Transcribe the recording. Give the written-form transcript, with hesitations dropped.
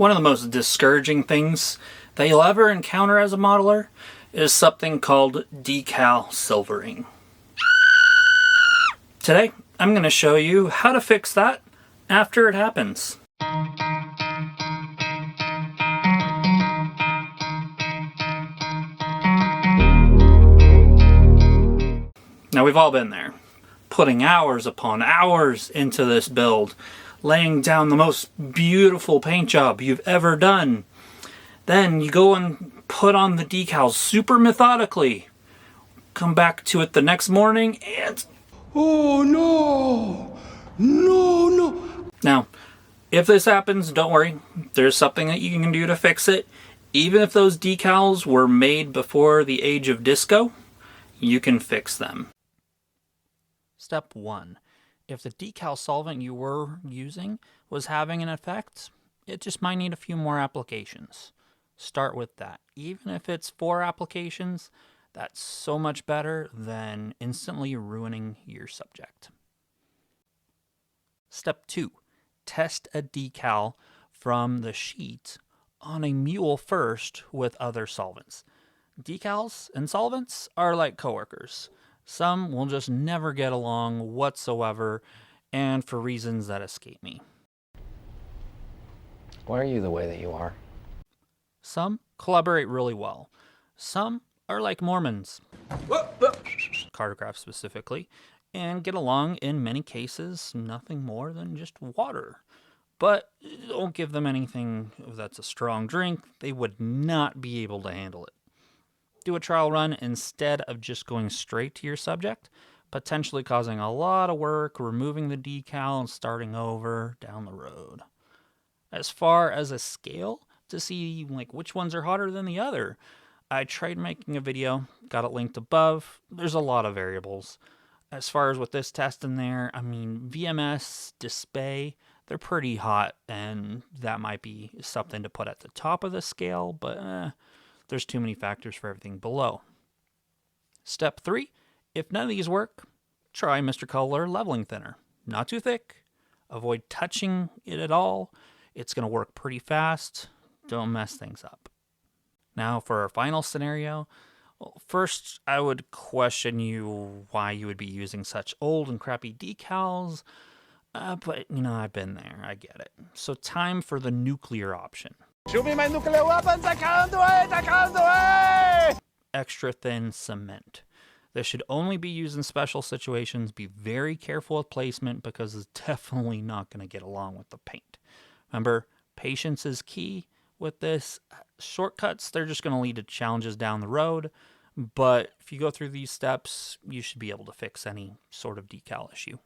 One of the most discouraging things that you'll ever encounter as a modeler is something called decal silvering. Today, I'm going to show you how to fix that after it happens. Now, we've all been there, putting hours upon hours into this build, laying down the most beautiful paint job you've ever done. Then you go and put on the decals super methodically. Come back to it the next morning and... oh no! No! Now, if this happens, don't worry. There's something that you can do to fix it. Even if those decals were made before the age of disco, you can fix them. Step 1. If the decal solvent you were using was having an effect, it just might need a few more applications. Start with that. Even if it's 4 applications, that's so much better than instantly ruining your subject. Step 2. Test a decal from the sheet on a mule first with other solvents. Decals and solvents are like coworkers. Some will just never get along whatsoever, and for reasons that escape me. Why are you the way that you are? Some collaborate really well. Some are like Mormons, cartograph specifically, and get along in many cases nothing more than just water. But don't give them anything that's a strong drink. They would not be able to handle it. Do a trial run instead of just going straight to your subject, potentially causing a lot of work, removing the decal and starting over down the road. As far as a scale to see which ones are hotter than the other, I tried making a video, got it linked above. There's a lot of variables. As far as with this test in there, VMS, Display, they're pretty hot, and that might be something to put at the top of the scale, but there's too many factors for everything below. Step 3, if none of these work, try Mr. Color Leveling Thinner. Not too thick, avoid touching it at all. It's going to work pretty fast. Don't mess things up. Now for our final scenario, first I would question you why you would be using such old and crappy decals, but I've been there, I get it. So time for the nuclear option. Show me my nuclear weapons! I can't do it! I can't do it! Extra thin cement. This should only be used in special situations. Be very careful with placement because it's definitely not going to get along with the paint. Remember, patience is key with this. Shortcuts, they're just going to lead to challenges down the road. But if you go through these steps, you should be able to fix any sort of decal issue.